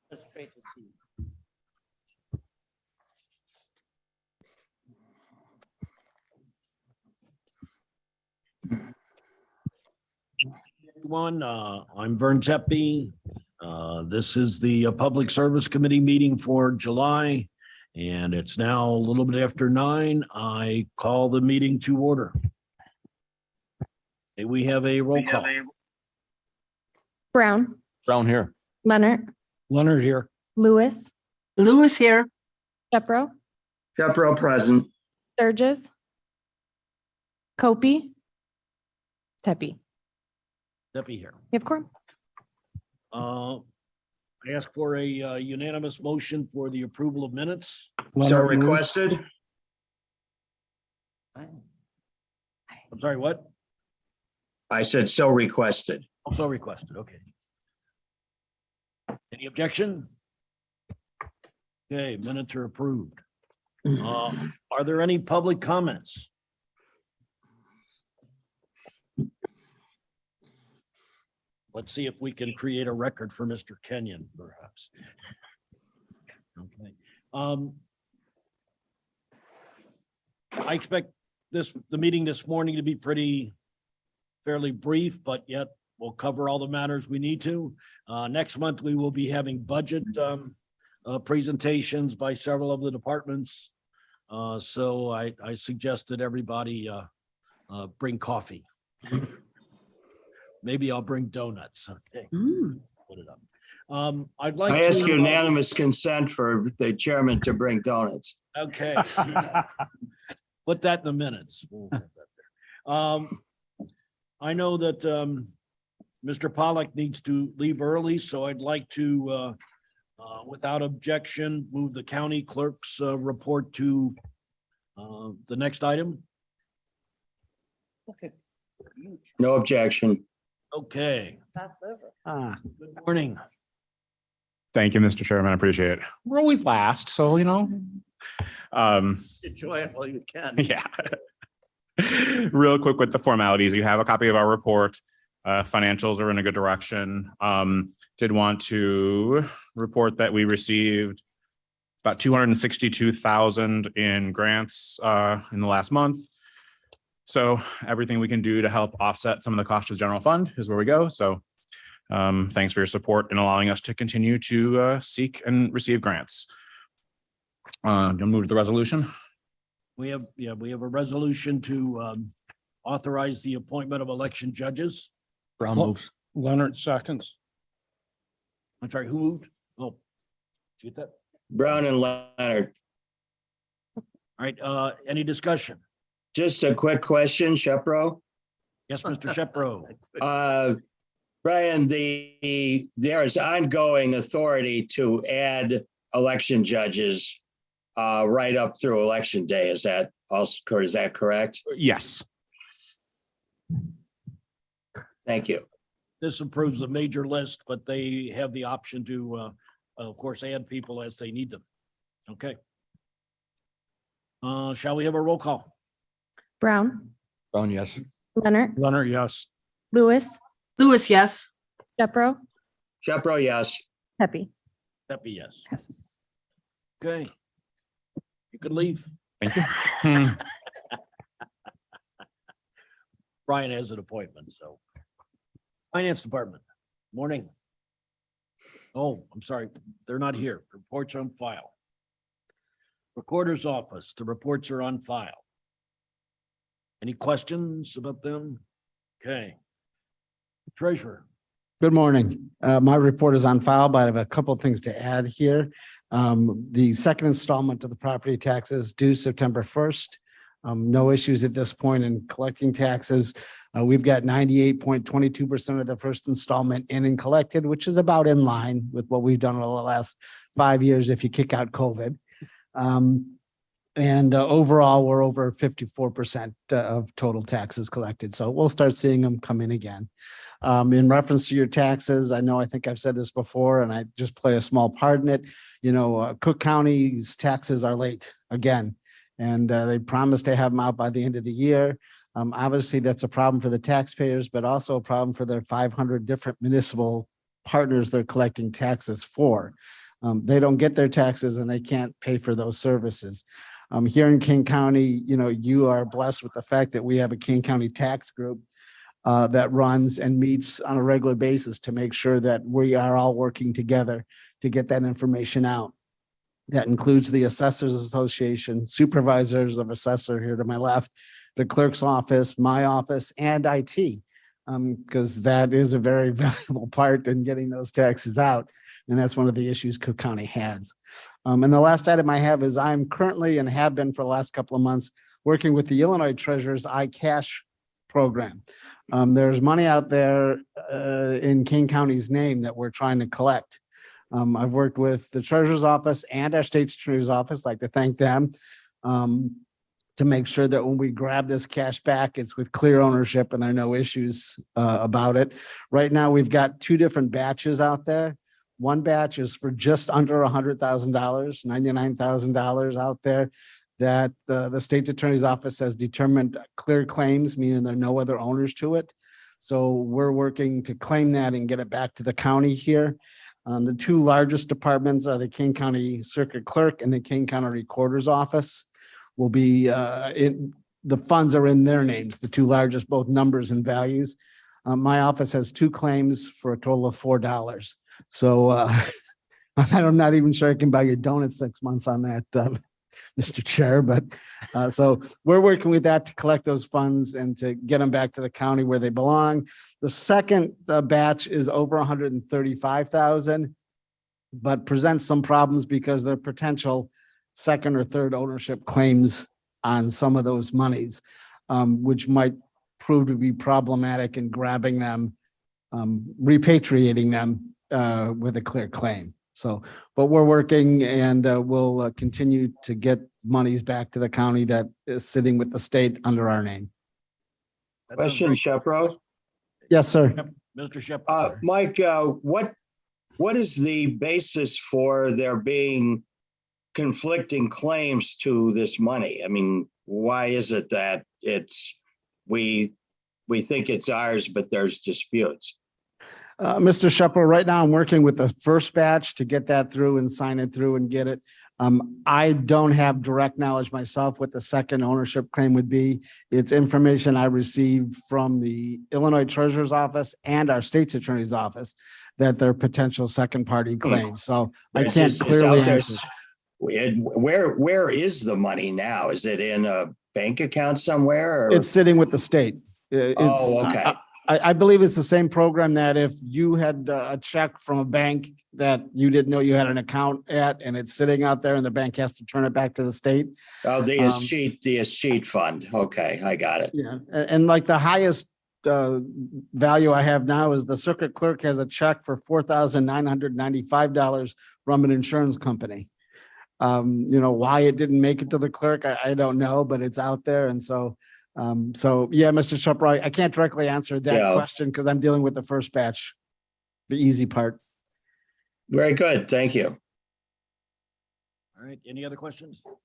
That's great to see. Everyone, I'm Vern Tepe. This is the Public Service Committee meeting for July, and it's now a little bit after 9. I call the meeting to order. Okay, we have a roll call. Brown, Brown here. Leonard, Leonard here. Lewis, Lewis here. Shepro, Shepro present. Sturgis, Kopi, Tepe. Tepe here. You have quorum? I ask for a unanimous motion for the approval of minutes. So requested. I'm sorry, what? I said so requested. Also requested, okay. Any objection? Okay, minutes are approved. Are there any public comments? Let's see if we can create a record for Mr. Kenyon, perhaps. Okay. I expect the meeting this morning to be fairly brief, but yet we'll cover all the matters we need to. Next month, we will be having budget presentations by several of the departments. So I suggested everybody bring coffee. Maybe I'll bring donuts. Okay. Put it up. I'd like I ask to, unanimous consent for the chairman to bring donuts. okay. Put that in the minutes. We'll get that there. I know that Mr. Pollack needs to leave early, so I'd like to, without objection, move the county clerk's report to the next item. No objection. Okay. Good morning. Thank you, Mr. Chairman. I appreciate it. We're always last, so Enjoy it while you can. yeah. Real quick with the formalities, you have a copy of our report. Financials are in a good direction. Did want to report that we received about 262,000 in grants in the last month. So everything we can do to help offset some of the cost of the general fund is where we go. So thanks for your support in allowing us to continue to seek and receive grants. You'll move to the resolution. We have a resolution to authorize the appointment of election judges. Brown moves. Leonard seconds. I'm sorry, who moved? Oh, did you get that? Brown and Leonard. All right, any discussion? Just a quick question, Shepro. Yes, Mr. Shepro. Brian, there is ongoing authority to add election judges right up through election day. Is that correct? Yes. Thank you. This approves a major list, but they have the option to, of course, add people as they need them. Okay. Shall we have a roll call? Brown, Brown, yes. Leonard, Leonard, yes. Lewis, Lewis, yes. Shepro, Shepro, yes. Pepe. That'd be yes. Passes. Okay. You can leave. Thank you. Hmm. Brian has an appointment, so. Finance Department, morning. Oh, I'm sorry, they're not here. Reports on file. Recorder's Office, the reports are on file. Any questions about them? Okay. Treasurer, Good morning. My report is on file, but I have a couple of things to add here. The second installment of the property taxes due September 1st. No issues at this point in collecting taxes. We've got 98.22% of the first installment in and collected, which is about in line with what we've done over the last 5 years if you kick out COVID. And overall, we're over 54% of total taxes collected. So we'll start seeing them come in again. In reference to your taxes, I think I've said this before, and I just play a small part in it. You know, Cook County's taxes are late again, and they promised to have them out by the end of the year. Obviously, that's a problem for the taxpayers, but also a problem for their 500 different municipal partners they're collecting taxes for. They don't get their taxes and they can't pay for those services. Here in King County, you know, you are blessed with the fact that we have a King County tax group that runs and meets on a regular basis to make sure that we are all working together to get that information out. That includes the Assessors Association, supervisors of assessor here to my left, the clerk's office, my office, and IT, because that is a very valuable part in getting those taxes out. And that's one of the issues Cook County has. And the last item I have is I'm currently and have been for the last couple of months working with the Illinois Treasurer's iCash program. There's money out there in King County's name that we're trying to collect. I've worked with the Treasurer's Office and our State's Attorney's Office, like to thank them, to make sure that when we grab this cash back, it's with clear ownership and there are no issues about it. Right now, we've got two different batches out there. One batch is for just under $100,000, $99,000 out there that the State's Attorney's Office has determined clear claims, meaning there are no other owners to it. So we're working to claim that and get it back to the county here. The two largest departments are the King County Circuit Clerk and the King County Recorder's Office. Will be the funds are in their names, the two largest, both numbers and values. My office has two claims for a total of $4. So I'm not even sure I can buy you donuts 6 months on that, Mr. Chair, but so we're working with that to collect those funds and to get them back to the county where they belong. The second batch is over 135,000, but presents some problems because they're potential second or third ownership claims on some of those monies, which might prove to be problematic in grabbing them, repatriating them with a clear claim. So, but we're working and we'll continue to get monies back to the county that is sitting with the state under our name. Question, Shepro. Yes, sir. Mr. Shepard. Mike, what is the basis for there being conflicting claims to this money? I mean, why is it that we think it's ours, but there's disputes? Mr. Shepard, right now I'm working with the first batch to get that through and sign it through and get it. I don't have direct knowledge myself what the second ownership claim would be. It's information I received from the Illinois Treasurer's Office and our State's Attorney's Office that they're potential second party claims. So I It's can't just- it's clearly out there. answer. Where is the money now? Is it in a bank account somewhere? Or? It's sitting with the state. Oh, okay. I believe it's the same program that if you had a check from a bank that you didn't know you had an account at and it's sitting out there and the bank has to turn it back to the state. Oh, the escheat fund. Okay, I got it. Yeah, and like the highest value I have now is the circuit clerk has a check for $4,995 from an insurance company. Why it didn't make it to the clerk, I don't know, but it's out there. And so, yeah, Mr. Shepherd, I can't directly answer that Yeah. question because I'm dealing with the first batch, the easy part. Very good. Thank you. All right, any other questions? All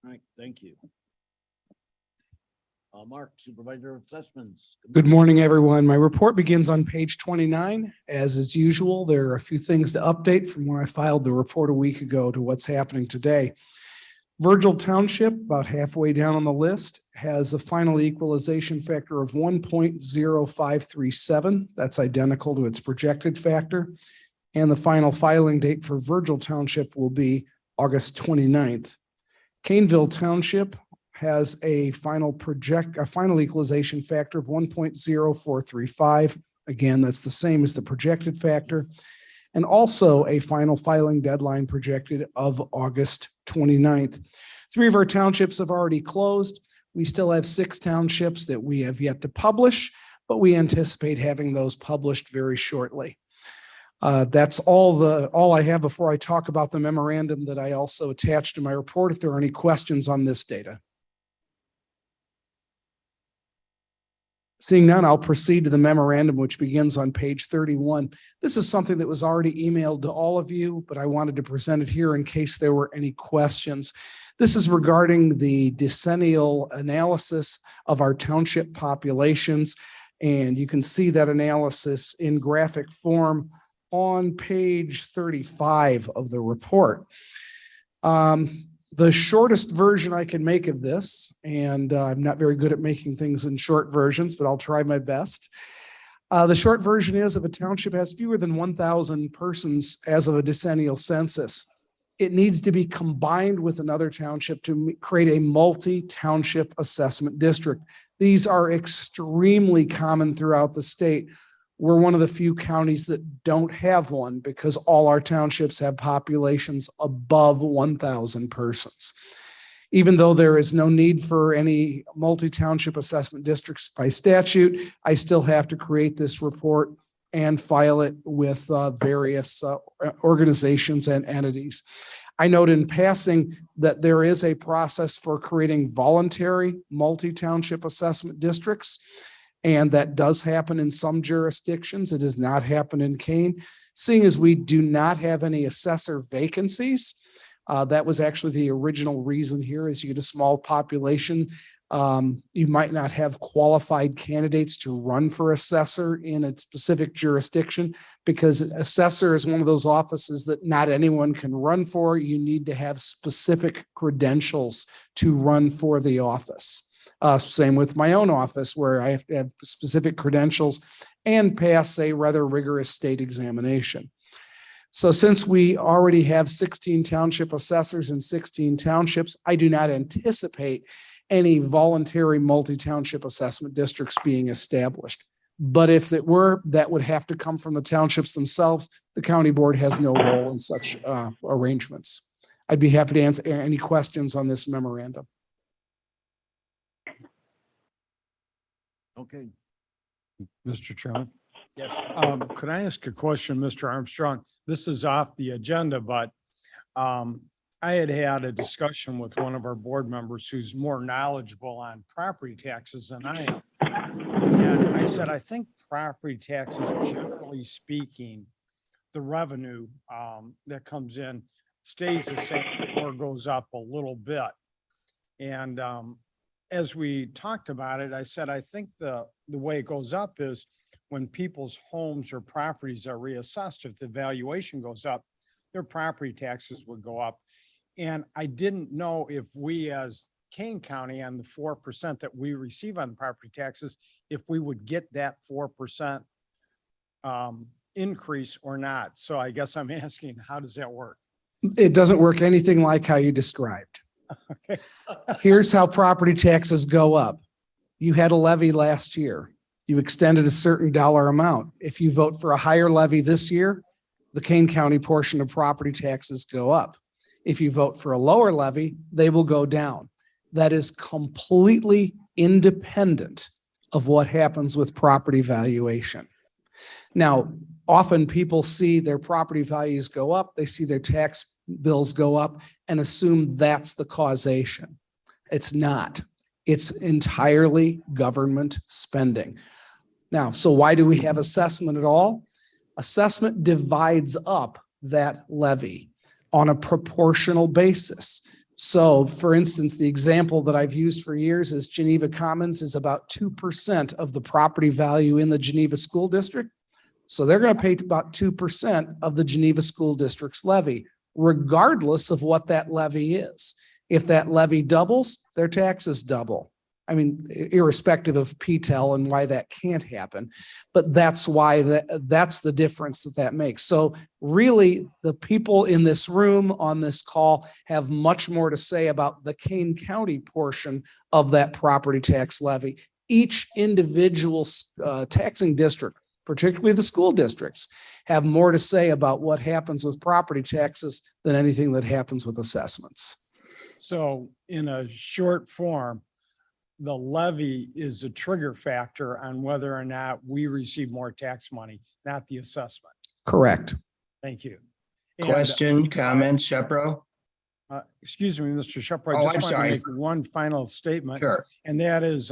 right, thank you. Mark, Supervisor of Assessments. Good morning, everyone. My report begins on page 29. As is usual, there are a few things to update from when I filed the report a week ago to what's happening today. Virgil Township, about halfway down on the list, has a final equalization factor of 1.0537. That's identical to its projected factor. And the final filing date for Virgil Township will be August 29th. Caneville Township has a final equalization factor of 1.0435. Again, that's the same as the projected factor. And also a final filing deadline projected of August 29th. 3 of our townships have already closed. We still have 6 townships that we have yet to publish, but we anticipate having those published very shortly. That's all I have before I talk about the memorandum that I also attached to my report. If there are any questions on this data. Seeing none, I'll proceed to the memorandum, which begins on page 31. This is something that was already emailed to all of you, but I wanted to present it here in case there were any questions. This is regarding the decennial analysis of our township populations, and you can see that analysis in graphic form on page 35 of the report. The shortest version I can make of this, and I'm not very good at making things in short versions, but I'll try my best. The short version is if a township has fewer than 1,000 persons as of a decennial census, it needs to be combined with another township to create a multi-township assessment district. These are extremely common throughout the state. We're one of the few counties that don't have one because all our townships have populations above 1,000 persons. Even though there is no need for any multi-township assessment districts by statute, I still have to create this report and file it with various organizations and entities. I note in passing that there is a process for creating voluntary multi-township assessment districts. And that does happen in some jurisdictions. It does not happen in Kane. Seeing as we do not have any assessor vacancies, that was actually the original reason here is you get a small population. You might not have qualified candidates to run for assessor in a specific jurisdiction because assessor is one of those offices that not anyone can run for. You need to have specific credentials to run for the office. Same with my own office where I have to have specific credentials and pass a rather rigorous state examination. So since we already have 16 township assessors in 16 townships, I do not anticipate any voluntary multi-township assessment districts being established. But if it were, that would have to come from the townships themselves. The county board has no role in such arrangements. I'd be happy to answer any questions on this memorandum. Okay, Mr. Chairman, yes. could I ask a question, Mr. Armstrong? This is off the agenda, but I had a discussion with one of our board members who's more knowledgeable on property taxes than I am. And I said, I think property taxes, generally speaking, the revenue that comes in stays the same or goes up a little bit. And as we talked about it, I said, I think the way it goes up is when people's homes or properties are reassessed, if the valuation goes up, their property taxes would go up. And I didn't know if we as Kane County on the 4% that we receive on property taxes, if we would get that 4% increase or not. So I guess I'm asking, how does that work? It doesn't work anything like how you described. Okay. Here's how property taxes go up. You had a levy last year. You extended a certain dollar amount. If you vote for a higher levy this year, the Kane County portion of property taxes go up. If you vote for a lower levy, they will go down. That is completely independent of what happens with property valuation. Now, often people see their property values go up, they see their tax bills go up and assume that's the causation. It's not. It's entirely government spending. Now, so why do we have assessment at all? Assessment divides up that levy on a proportional basis. So for instance, the example that I've used for years is Geneva Commons is about 2% of the property value in the Geneva School District. So they're going to pay about 2% of the Geneva School District's levy, regardless of what that levy is. If that levy doubles, their taxes double. I mean, irrespective of PTEL and why that can't happen, but that's why that's the difference that makes. So really, the people in this room on this call have much more to say about the Kane County portion of that property tax levy. Each individual taxing district, particularly the school districts, have more to say about what happens with property taxes than anything that happens with assessments. So in a short form, the levy is a trigger factor on whether or not we receive more tax money, not the assessment. Correct. Thank you. And, Question, comment, Shepro? excuse me, Mr. Shepherd, I Oh, just I'm want to sorry. make one final statement. Sure. And that is,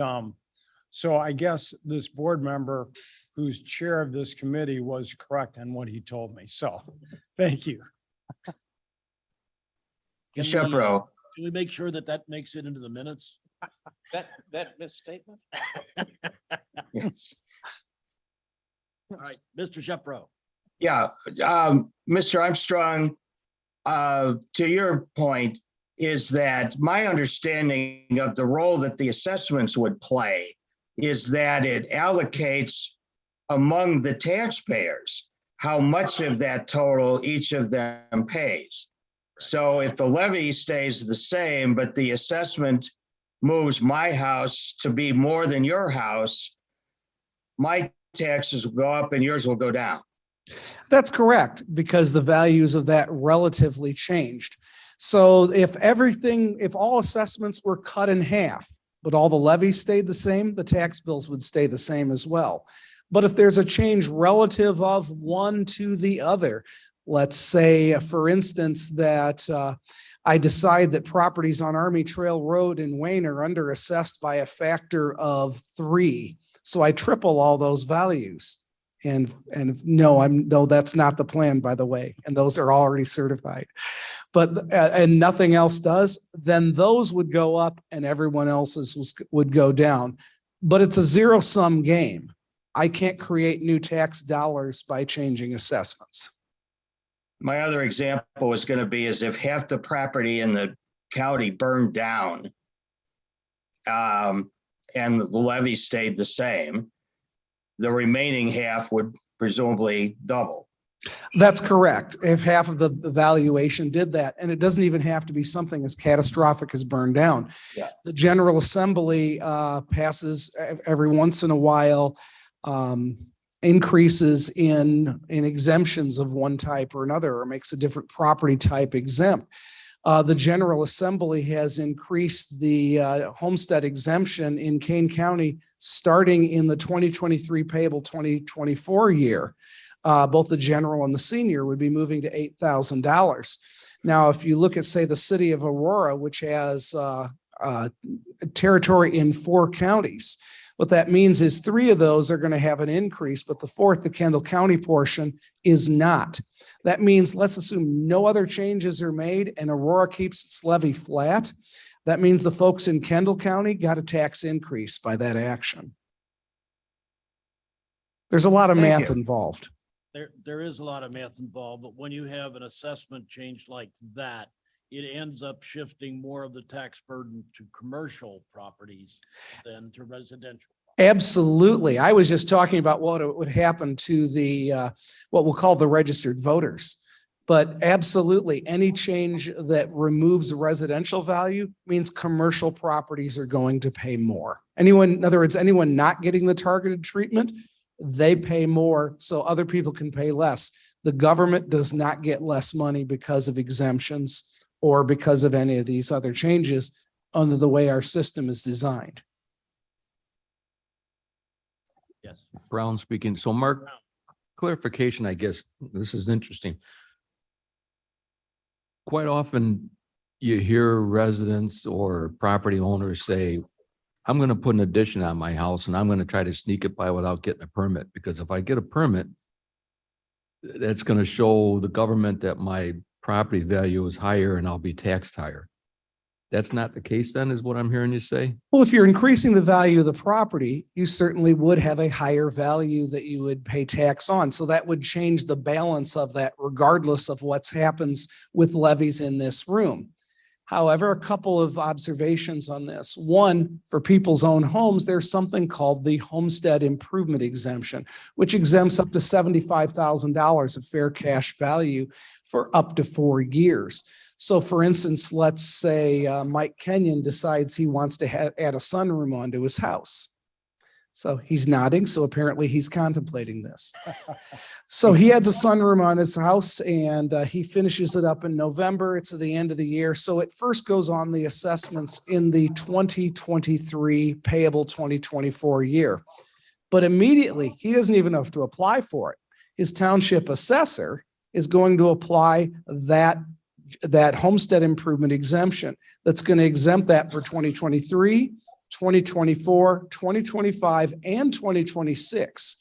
so I guess this board member who's chair of this committee was correct on what he told me. So, thank you. Can we, Shepro, can we make sure that that makes it into the minutes? That misstatement? yes. All right, Mr. Shepro. Yeah, Mr. Armstrong, to your point, is that my understanding of the role that the assessments would play is that it allocates among the taxpayers how much of that total each of them pays. So if the levy stays the same, but the assessment moves my house to be more than your house, my taxes will go up and yours will go down. That's correct, because the values of that relatively changed. So if all assessments were cut in half, but all the levies stayed the same, the tax bills would stay the same as well. But if there's a change relative of one to the other, let's say, for instance, that I decide that properties on Army Trail Road in Wayne are underassessed by a factor of 3. So I triple all those values. And no, that's not the plan, by the way. And those are already certified. But, and nothing else does, then those would go up and everyone else's would go down. But it's a zero-sum game. I can't create new tax dollars by changing assessments. My other example was going to be is if half the property in the county burned down and the levy stayed the same, the remaining half would presumably double. That's correct. If half of the valuation did that, and it doesn't even have to be something as catastrophic as burned down. Yeah. The General Assembly passes every once in a while increases in exemptions of one type or another, or makes a different property type exempt. The General Assembly has increased the homestead exemption in Kane County starting in the 2023 payable 2024 year. Both the general and the senior would be moving to $8,000. Now, if you look at, say, the city of Aurora, which has territory in 4 counties, what that means is 3 of those are going to have an increase, but the 4th, the Kendall County portion, is not. That means, let's assume no other changes are made and Aurora keeps its levy flat. That means the folks in Kendall County got a tax increase by that action. There's a lot of Thank math you. involved. There is a lot of math involved, but when you have an assessment change like that, it ends up shifting more of the tax burden to commercial properties than to residential. Absolutely. I was just talking about what would happen to the, what we'll call the registered voters. But absolutely, any change that removes residential value means commercial properties are going to pay more. In other words, anyone not getting the targeted treatment, they pay more so other people can pay less. The government does not get less money because of exemptions or because of any of these other changes under the way our system is designed. Yes. Brown speaking. So Mark, clarification, I guess, this is interesting. Quite often you hear residents or property owners say, I'm going to put an addition on my house and I'm going to try to sneak it by without getting a permit, because if I get a permit, that's going to show the government that my property value is higher and I'll be taxed higher. That's not the case then, is what I'm hearing you say? Well, if you're increasing the value of the property, you certainly would have a higher value that you would pay tax on. So that would change the balance of that regardless of what happens with levies in this room. However, a couple of observations on this. One, for people's own homes, there's something called the homestead improvement exemption, which exempts up to $75,000 of fair cash value for up to 4 years. So for instance, let's say Mike Kenyon decides he wants to add a sunroom onto his house. So he's nodding, so apparently he's contemplating this. So he adds a sunroom on his house and he finishes it up in November. It's at the end of the year. So it first goes on the assessments in the 2023 payable 2024 year. But immediately, he doesn't even have to apply for it. His township assessor is going to apply that homestead improvement exemption that's going to exempt that for 2023, 2024, 2025, and 2026.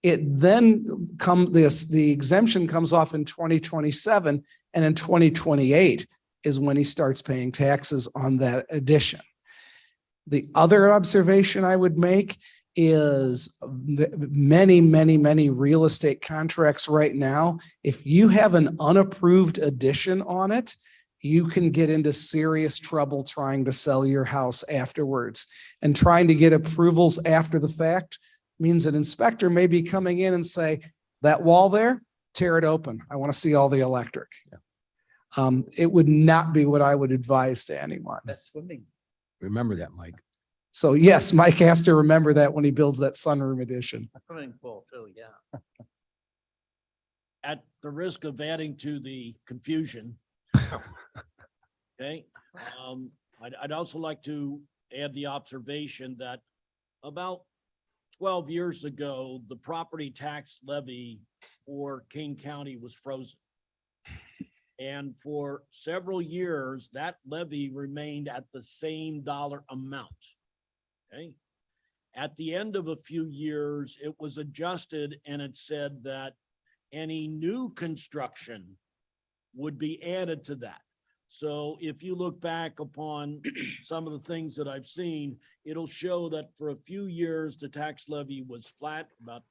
It then the exemption comes off in 2027, and in 2028 is when he starts paying taxes on that addition. The other observation I would make is many real estate contracts right now, if you have an unapproved addition on it, you can get into serious trouble trying to sell your house afterwards. And trying to get approvals after the fact means an inspector may be coming in and say, that wall there, tear it open. I want to see all the electric. It would not be what I would advise to anyone. That's swimming. Remember that, Mike. So yes, Mike has to remember that when he builds that sunroom addition. Swimming pool too, yeah. At the risk of adding to the confusion. Okay, I'd also like to add the observation that about 12 years ago, the property tax levy for King County was frozen. And for several years, that levy remained at the same dollar amount. Okay. At the end of a few years, it was adjusted and it said that any new construction would be added to that. So if you look back upon some of the things that I've seen, it'll show that for a few years, the tax levy was flat about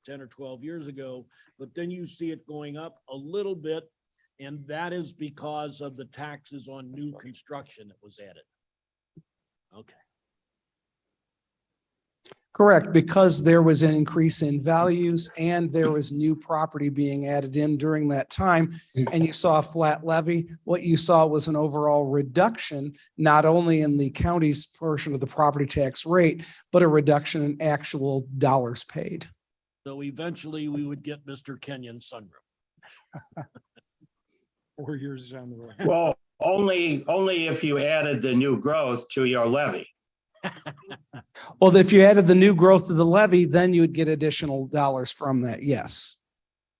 10 or 12 years ago, but then you see it going up a little bit. And that is because of the taxes on new construction that was added. Okay. Correct, because there was an increase in values and there was new property being added in during that time. And you saw a flat levy. What you saw was an overall reduction, not only in the county's portion of the property tax rate, but a reduction in actual dollars paid. So eventually we would get Mr. Kenyon's sunroom. 4 years down the road. Well, only if you added the new growth to your levy. Well, if you added the new growth to the levy, then you would get additional dollars from that, yes.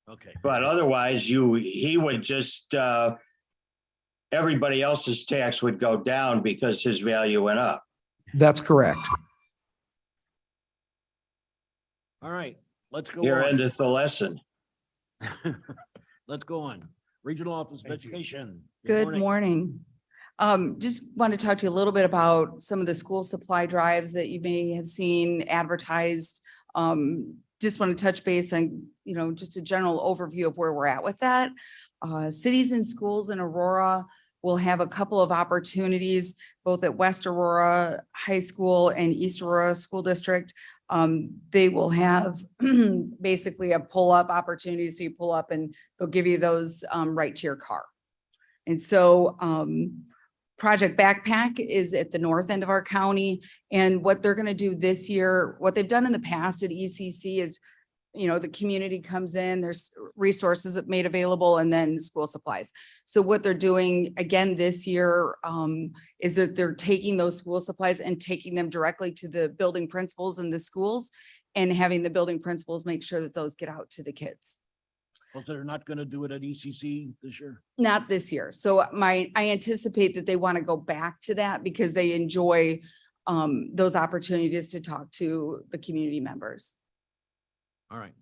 Okay. But otherwise, he would just, everybody else's tax would go down because his value went up. That's correct. All right, let's go Here on. endeth the lesson. Let's go on. Regional Office of Education. Good morning. Just want to talk to you a little bit about some of the school supply drives that you may have seen advertised. Just want to touch base on, just a general overview of where we're at with that. Cities and schools in Aurora will have a couple of opportunities, both at West Aurora High School and East Aurora School District. They will have basically a pull-up opportunity. So you pull up and they'll give you those right to your car. And so Project Backpack is at the north end of our county. And what they're going to do this year, what they've done in the past at ECC is, the community comes in, there's resources made available, and then school supplies. So what they're doing again this year is that they're taking those school supplies and taking them directly to the building principals in the schools and having the building principals make sure that those get out to the kids. Well, they're not going to do it at ECC this year. Not this year. So I anticipate that they want to go back to that because they enjoy those opportunities to talk to the community members. All right.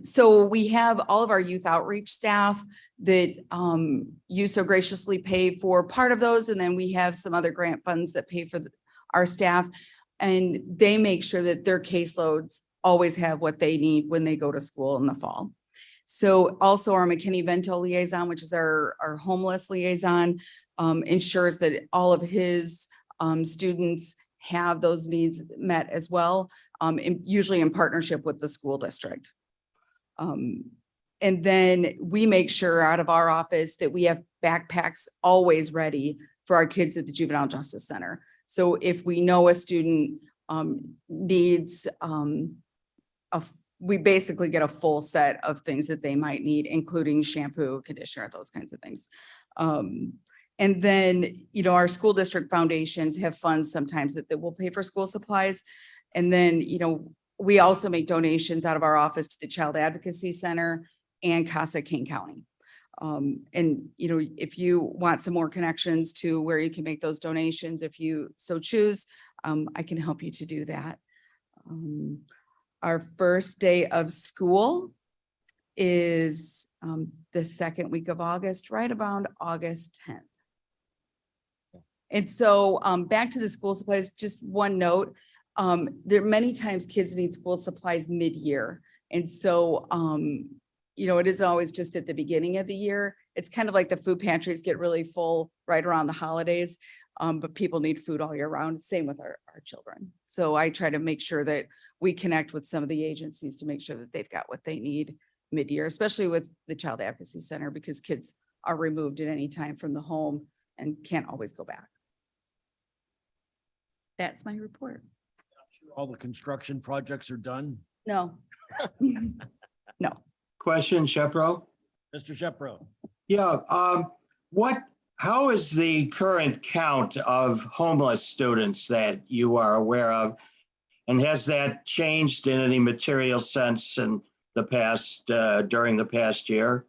So we have all of our youth outreach staff that you so graciously pay for part of those. And then we have some other grant funds that pay for our staff. And they make sure that their caseloads always have what they need when they go to school in the fall. So also our McKinney-Vento liaison, which is our homeless liaison, ensures that all of his students have those needs met as well, usually in partnership with the school district. And then we make sure out of our office that we have backpacks always ready for our kids at the Juvenile Justice Center. So if we know a student needs we basically get a full set of things that they might need, including shampoo, conditioner, those kinds of things. And then, you know, our school district foundations have funds sometimes that will pay for school supplies. And then, you know, we also make donations out of our office to the Child Advocacy Center and CASA King County. And, you know, if you want some more connections to where you can make those donations, if you so choose, I can help you to do that. Our first day of school is the second week of August, right around August 10th. And so back to the school supplies, just one note, there are many times kids need school supplies mid-year. And so, you know, it is always just at the beginning of the year. It's kind of like the food pantries get really full right around the holidays, but people need food all year round. Same with our children. So I try to make sure that we connect with some of the agencies to make sure that they've got what they need mid-year, especially with the Child Advocacy Center, because kids are removed at any time from the home and can't always go back. That's my report. All the construction projects are done. No. No. Question, Shepro? Mr. Shepro. Yeah, how is the current count of homeless students that you are aware of? And has that changed in any material sense in the past, during the past year?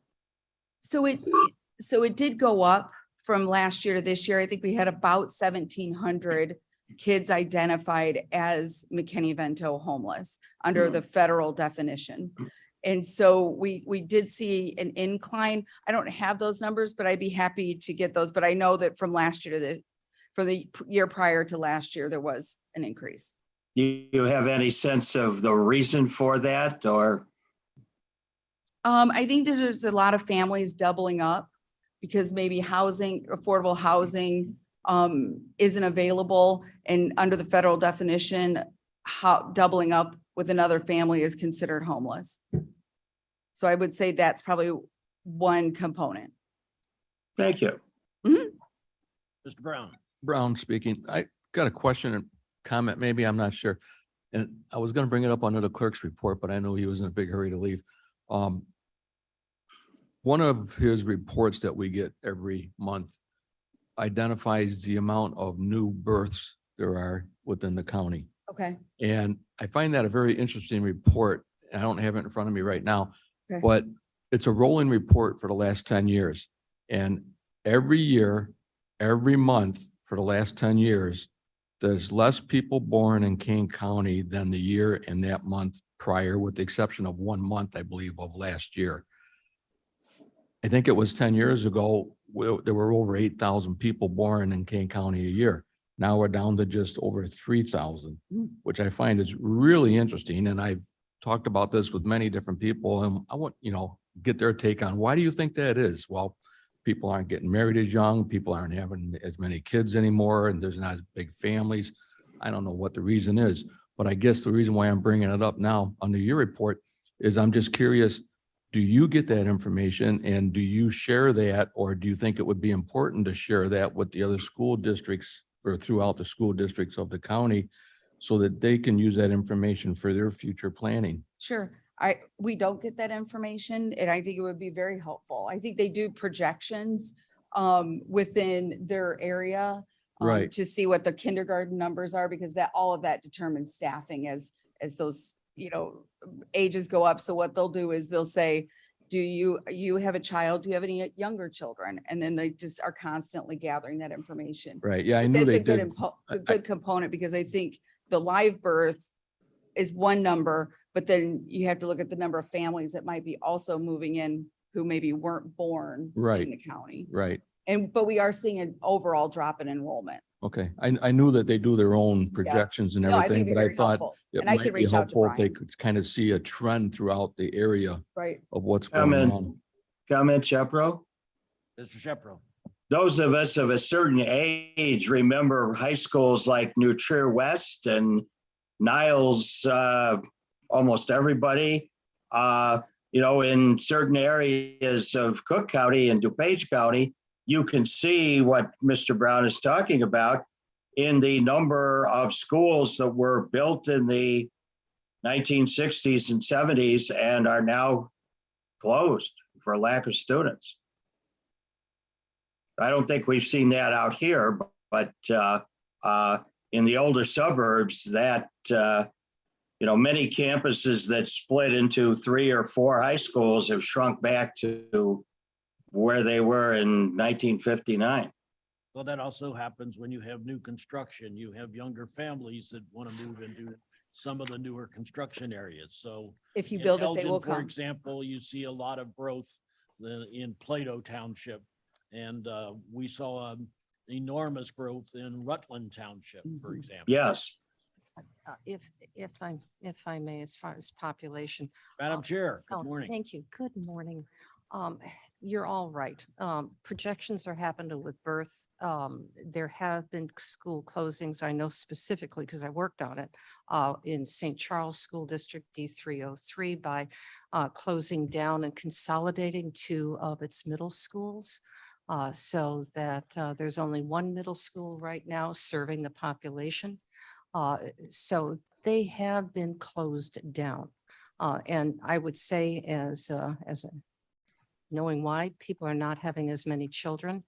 So it did go up from last year to this year. I think we had about 1,700 kids identified as McKinney-Vento homeless under the federal definition. And so we did see an incline. I don't have those numbers, but I'd be happy to get those. But I know that from last year to from the year prior to last year, there was an increase. Do you have any sense of the reason for that, or? I think that there's a lot of families doubling up because maybe housing, affordable housing isn't available, and under the federal definition, doubling up with another family is considered homeless. So I would say that's probably one component. Thank you. Mr. Brown. Brown speaking. I got a question and comment, maybe, I'm not sure. And I was going to bring it up under the clerk's report, but I know he was in a big hurry to leave. One of his reports that we get every month identifies the amount of new births there are within the county. Okay. And I find that a very interesting report. I don't have it in front of me right now, Okay. but it's a rolling report for the last 10 years. And every year, every month for the last 10 years, there's less people born in Kane County than the year in that month prior, with the exception of 1 month, I believe, of last year. I think it was 10 years ago, there were over 8,000 people born in Kane County a year. Now we're down to just over 3,000, which I find is really interesting. And I've talked about this with many different people, and I want, get their take on why do you think that is? Well, people aren't getting married as young, people aren't having as many kids anymore, and there's not as big families. I don't know what the reason is, but I guess the reason why I'm bringing it up now under your report is I'm just curious, do you get that information and do you share that, or do you think it would be important to share that with the other school districts or throughout the school districts of the county so that they can use that information for their future planning? Sure. We don't get that information, and I think it would be very helpful. I think they do projections within their area Right. to see what the kindergarten numbers are, because all of that determines staffing as as those, ages go up. So what they'll do is they'll say, do you have a child? Do you have any younger children? And then they just are constantly gathering that information. Right, yeah, I But knew that's they a good, did. a good component, because I think the live birth is one number, but then you have to look at the number of families that might be also moving in who maybe weren't born Right. in the county. Right, But we are seeing an overall drop in enrollment. okay. I knew that they do their own projections and No, I think everything, it'd be but I very thought helpful. it And I can might be reach out to helpful if they Brian. could kind of see a trend throughout the area Right. of what's going Comment. on. Comment, Shepro? Mr. Shepro. Those of us of a certain age remember high schools like New Trier West and Niles, almost everybody. In certain areas of Cook County and DuPage County, you can see what Mr. Brown is talking about in the number of schools that were built in the 1960s and 70s and are now closed for lack of students. I don't think we've seen that out here, but in the older suburbs, that many campuses that split into 3 or 4 high schools have shrunk back to where they were in 1959. Well, that also happens when you have new construction. You have younger families that want to move into some of the newer construction areas. So If you in build it, they Elgin, will for come. example, you see a lot of growth in Plato Township. And we saw enormous growth in Rutland Township, for Mhm. example. Yes. If I may, as far as population. Madam Chair, Oh, good morning. thank you. Good morning. You're all right. Projections are happening with birth. There have been school closings. I know specifically because I worked on it in St. Charles School District D303 by closing down and consolidating 2 of its middle schools. So that there's only one middle school right now serving the population. So they have been closed down. And I would say knowing why people are not having as many children,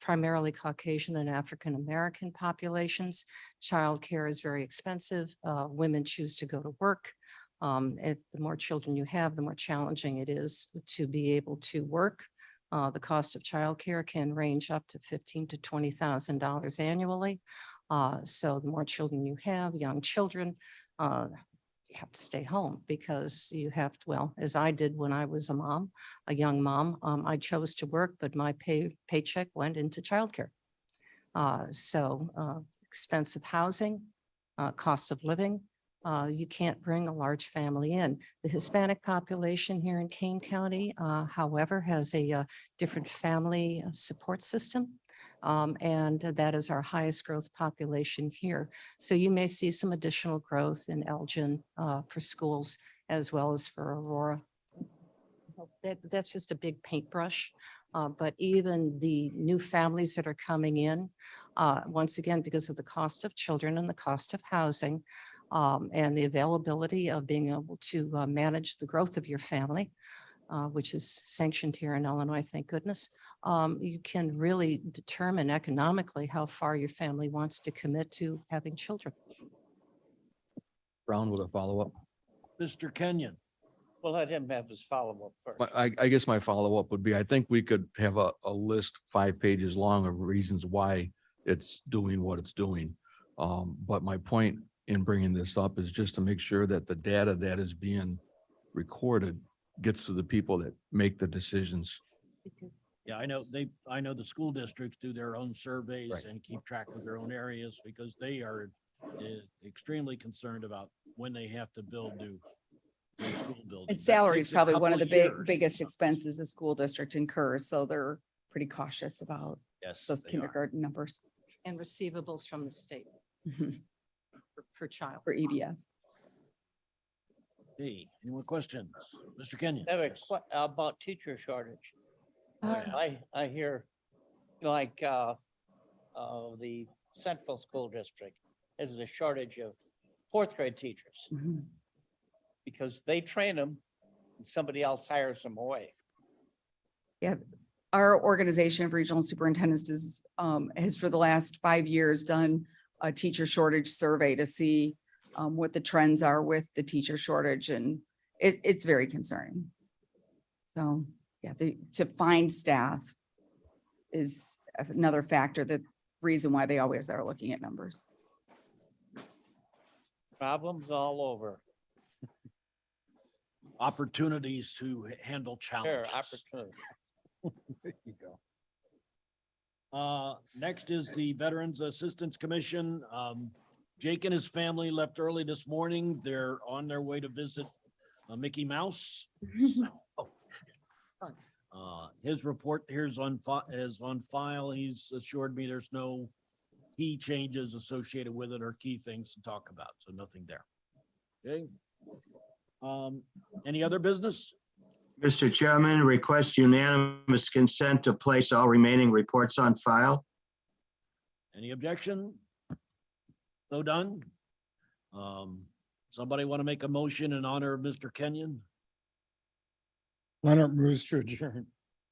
primarily Caucasian and African-American populations. Childcare is very expensive. Women choose to go to work. If the more children you have, the more challenging it is to be able to work. The cost of childcare can range up to $15,000 to $20,000 annually. So the more children you have, young children, you have to stay home because you have to, well, as I did when I was a young mom, I chose to work, but my paycheck went into childcare. So expensive housing, cost of living, you can't bring a large family in. The Hispanic population here in Kane County, however, has a different family support system. And that is our highest growth population here. So you may see some additional growth in Elgin for schools as well as for Aurora. That's just a big paintbrush. But even the new families that are coming in, once again, because of the cost of children and the cost of housing, and the availability of being able to manage the growth of your family, which is sanctioned here in Illinois, thank goodness. You can really determine economically how far your family wants to commit to having children. Brown with a follow-up. Mr. Kenyon. We'll let him have his follow-up first. I guess my follow-up would be, I think we could have a list 5 pages long of reasons why it's doing what it's doing. But my point in bringing this up is just to make sure that the data that is being recorded gets to the people that make the decisions. Yeah, I know the school districts do their own surveys Right. and keep track of their own areas because they are extremely concerned about when they have to build new school buildings. And That salary is takes a probably one of couple the years. biggest expenses a school district incurs. So they're pretty cautious about Yes, those they are. kindergarten numbers And receivables from the state mhm, per child. for EBF. Hey, any more questions? Mr. Kenyon? I have a about teacher shortage. Oh, yeah. I hear like the Central School District has a shortage of 4th grade teachers Mhm. because they train them and somebody else hires them away. Yeah, our organization of regional superintendents has for the last 5 years done a teacher shortage survey to see what the trends are with the teacher shortage, and it's very concerning. So, yeah, to find staff is another factor, the reason why they always are looking at numbers. Problems all over. Opportunities to handle Sure, challenges. opportunity. There you go. Next is the Veterans Assistance Commission. Jake and his family left early this morning. They're on their way to visit Mickey Mouse. His report here is on file. He's assured me there's no key changes associated with it or key things to talk about, so nothing there. Okay. Any other business? Mr. Chairman, request unanimous consent to place all remaining reports on file. Any objection? So done. Somebody want to make a motion in honor of Mr. Kenyon? Leonard moves to adjourn.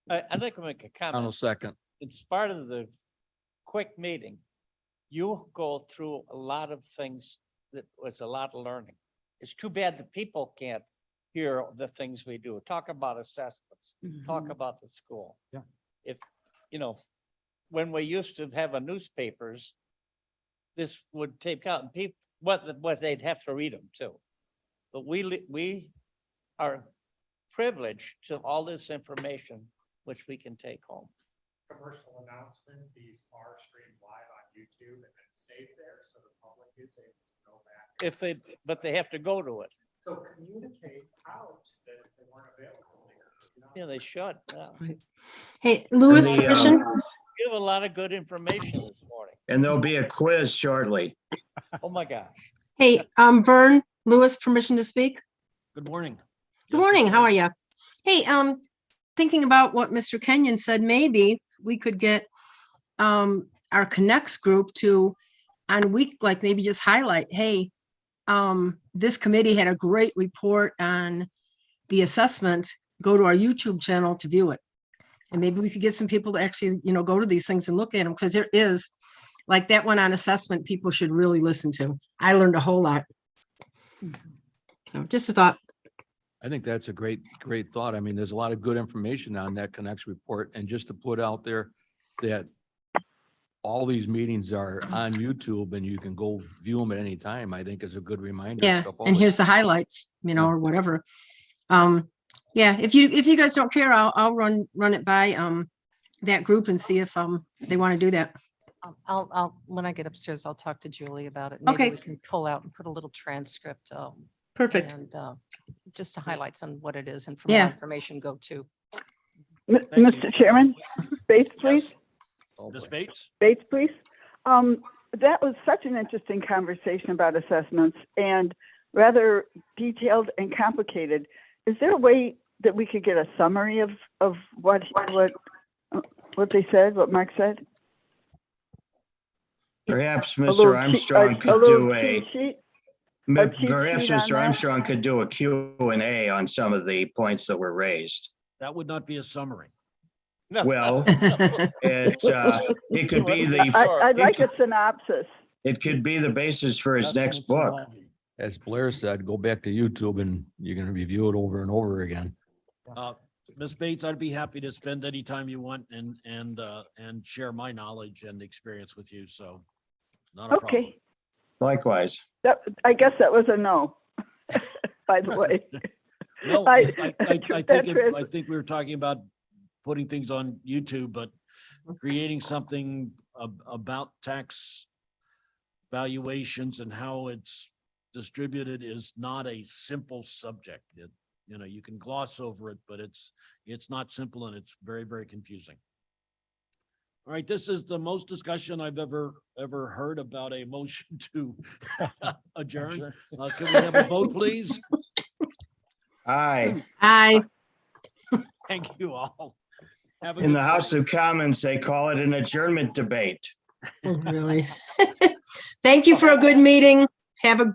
I'd like to make a On a comment. second. It's part of the quick meeting. You go through a lot of things that was a lot of learning. It's too bad the people can't hear the things we do. Talk about assessments, talk about the school. Yeah. If, when we used to have a newspapers, this would take out and people, what they'd have to read them too. But we are privileged to all this information, which we can take home. Commercial announcement, these are streamed live on YouTube and then saved there, so the public is able to go back. But they have to go to it. So communicate out that if they weren't available. Yeah, they should. Yeah. Hey, Louis, And the, permission? You have a lot of good information this morning. And there'll be a quiz shortly. Oh, my gosh. Hey, Vern, Louis, permission to speak? Good morning. Good morning. How are you? Hey, thinking about what Mr. Kenyon said, maybe we could get our Connects group to on week, like maybe just highlight, hey, this committee had a great report on the assessment. Go to our YouTube channel to view it. And maybe we could get some people to actually, go to these things and look at them, because there is, like that one on assessment, people should really listen to. I learned a whole lot. So, just a thought. I think that's a great thought. I mean, there's a lot of good information on that Connects report, and just to put out there that all these meetings are on YouTube and you can go view them at any time, I think is a good reminder. Yeah, to the and public. here's the highlights, or whatever. Yeah, if you guys don't care, I'll run it by that group and see if they want to do that. When I get upstairs, I'll talk to Julie about it. Okay. Maybe we can pull out and put a little transcript. Perfect. And just to highlight on what it is, and for Yeah. more information, go to. Mr. Chairman, Bates, please. Oh, Ms. boy. Bates? Bates, please. That was such an interesting conversation about assessments and rather detailed and complicated. Is there a way that we could get a summary of what they said, what Mark said? Perhaps A Mr. little Armstrong cheat- could little do a, cheat sheet? perhaps sheet on Mr. that? Armstrong could do a Q&A on some of the points that were raised. That would not be a summary. No. Well, it could be I'd like the, a synopsis. it could be the basis for his That's next what's book. involved. As Blair said, go back to YouTube and you're going to review it over and over again. Ms. Bates, I'd be happy to spend any time you want and share my knowledge and experience with you. So not a problem. Okay, Likewise. I guess that was a no, by the way. No, I- I think we were talking about putting things on YouTube, but creating something about tax valuations and how it's distributed is not a simple subject. You can gloss over it, but it's not simple and it's very, very confusing. All right, this is the most discussion I've ever heard about a motion to adjourn. Can we have a vote, please? Aye. Aye. Thank you all. Have a In good the night. House of Commons, they call it an adjournment debate. Really. Thank you for a good meeting. Have a